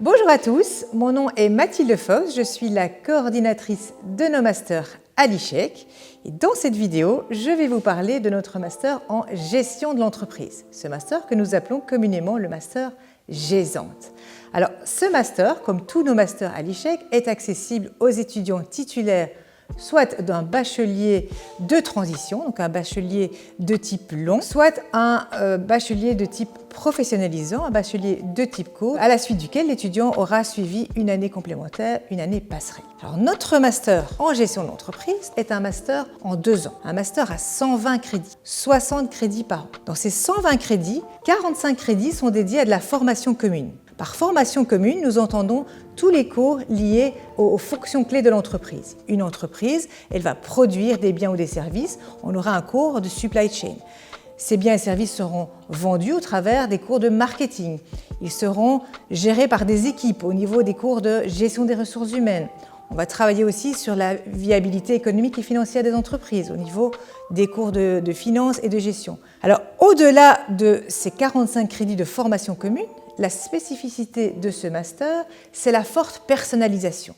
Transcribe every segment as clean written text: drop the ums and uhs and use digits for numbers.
Bonjour à tous, mon nom est Mathilde Fox, je suis la coordinatrice de nos masters à l'ICHEC. Et dans cette vidéo, je vais vous parler de notre master en gestion de l'entreprise. Ce master que nous appelons communément le master Gesante. Alors, ce master, comme tous nos masters à l'ICHEC, est accessible aux étudiants titulaires soit d'un bachelier de transition, donc un bachelier de type long, soit un bachelier de type professionnalisant, un bachelier de type court, à la suite duquel l'étudiant aura suivi une année complémentaire, une année passerelle. Alors, notre master en gestion de l'entreprise est un master en 2 ans, un master à 120 crédits, 60 crédits par an. Dans ces 120 crédits, 45 crédits sont dédiés à de la formation commune. Par formation commune, nous entendons tous les cours liés aux fonctions clés de l'entreprise. Une entreprise, elle va produire des biens ou des services. On aura un cours de supply chain. Ces biens et services seront vendus au travers des cours de marketing. Ils seront gérés par des équipes au niveau des cours de gestion des ressources humaines. On va travailler aussi sur la viabilité économique et financière des entreprises au niveau des cours de finance et de gestion. Alors, au-delà de ces 45 crédits de formation commune, la spécificité de ce master, c'est la forte personnalisation.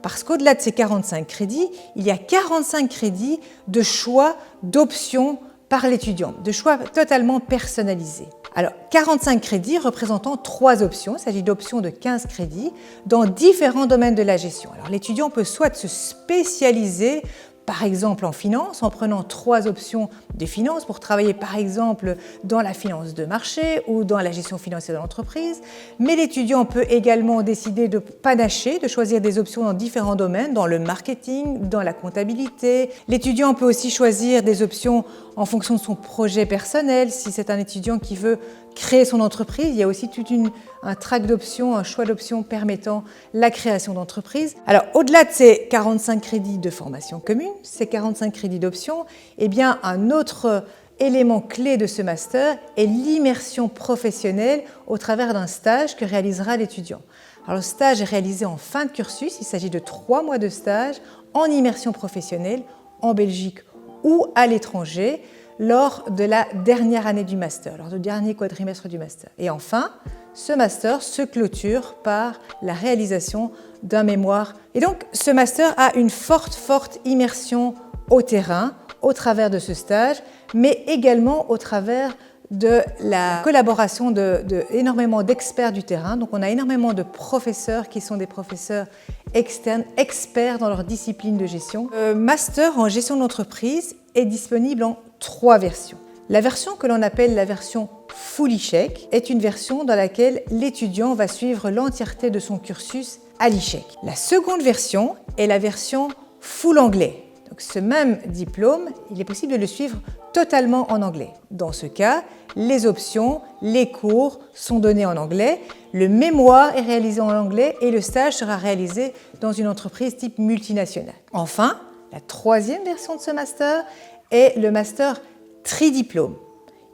Parce qu'au-delà de ces 45 crédits, il y a 45 crédits de choix d'options par l'étudiant, de choix totalement personnalisés. Alors, 45 crédits représentant 3 options, il s'agit d'options de 15 crédits dans différents domaines de la gestion. Alors, l'étudiant peut soit se spécialiser par exemple en finance, en prenant 3 options de finance pour travailler par exemple dans la finance de marché ou dans la gestion financière de l'entreprise. Mais l'étudiant peut également décider de panacher, de choisir des options dans différents domaines, dans le marketing, dans la comptabilité. L'étudiant peut aussi choisir des options en fonction de son projet personnel. Si c'est un étudiant qui veut créer son entreprise, il y a aussi tout un track d'options, un choix d'options permettant la création d'entreprise. Alors, au-delà de ces 45 crédits de formation commune, ces 45 crédits d'options, eh bien, un autre élément clé de ce master est l'immersion professionnelle au travers d'un stage que réalisera l'étudiant. Alors, le stage est réalisé en fin de cursus, il s'agit de 3 mois de stage en immersion professionnelle en Belgique ou à l'étranger, lors de la dernière année du master, lors du dernier quadrimestre du master. Et enfin, ce master se clôture par la réalisation d'un mémoire. Et donc, ce master a une forte immersion au terrain, au travers de ce stage, mais également au travers de la collaboration énormément d'experts du terrain. Donc, on a énormément de professeurs qui sont des professeurs externes, experts dans leur discipline de gestion. Le master en gestion d'entreprise est disponible en 3 versions. La version que l'on appelle la version Full ICHEC est une version dans laquelle l'étudiant va suivre l'entièreté de son cursus à l'ICHEC. La seconde version est la version Full Anglais. Donc, ce même diplôme, il est possible de le suivre totalement en anglais. Dans ce cas, les options, les cours sont donnés en anglais, le mémoire est réalisé en anglais et le stage sera réalisé dans une entreprise type multinationale. Enfin, la 3e version de ce master est le master tridiplôme.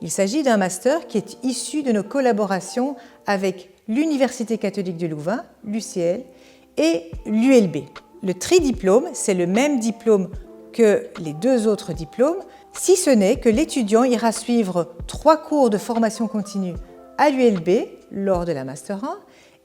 Il s'agit d'un master qui est issu de nos collaborations avec l'Université catholique de Louvain, l'UCL, et l'ULB. Le tridiplôme, c'est le même diplôme que les 2 autres diplômes, si ce n'est que l'étudiant ira suivre 3 cours de formation continue à l'ULB lors de la Master 1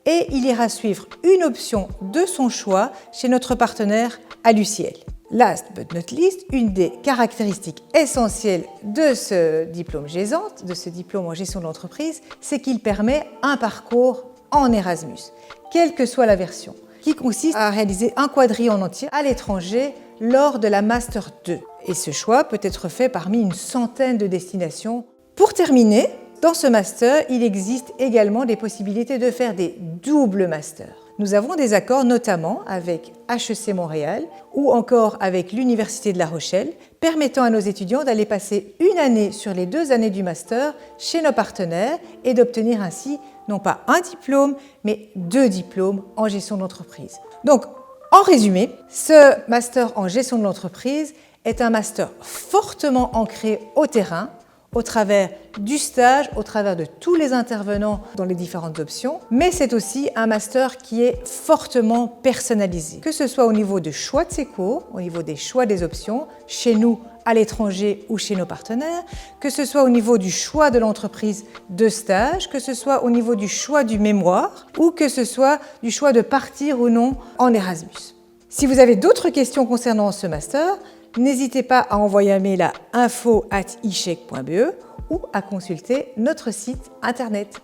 et il ira suivre une option de son choix chez notre partenaire à l'UCL. Last but not least, une des caractéristiques essentielles de ce diplôme Gesante, de ce diplôme en gestion de l'entreprise, c'est qu'il permet un parcours en Erasmus, quelle que soit la version, qui consiste à réaliser un quadri en entier à l'étranger lors de la Master 2. Et ce choix peut être fait parmi une centaine de destinations. Pour terminer, dans ce master, il existe également des possibilités de faire des doubles masters. Nous avons des accords notamment avec HEC Montréal ou encore avec l'Université de La Rochelle, permettant à nos étudiants d'aller passer une année sur les 2 années du master chez nos partenaires et d'obtenir ainsi non pas un diplôme, mais 2 diplômes en gestion d'entreprise. Donc, en résumé, ce master en gestion de l'entreprise est un master fortement ancré au terrain, au travers du stage, au travers de tous les intervenants dans les différentes options, mais c'est aussi un master qui est fortement personnalisé, que ce soit au niveau du choix de ses cours, au niveau des choix des options, chez nous, à l'étranger ou chez nos partenaires, que ce soit au niveau du choix de l'entreprise de stage, que ce soit au niveau du choix du mémoire ou que ce soit du choix de partir ou non en Erasmus. Si vous avez d'autres questions concernant ce master, n'hésitez pas à envoyer un mail à info@ishek.be ou à consulter notre site internet.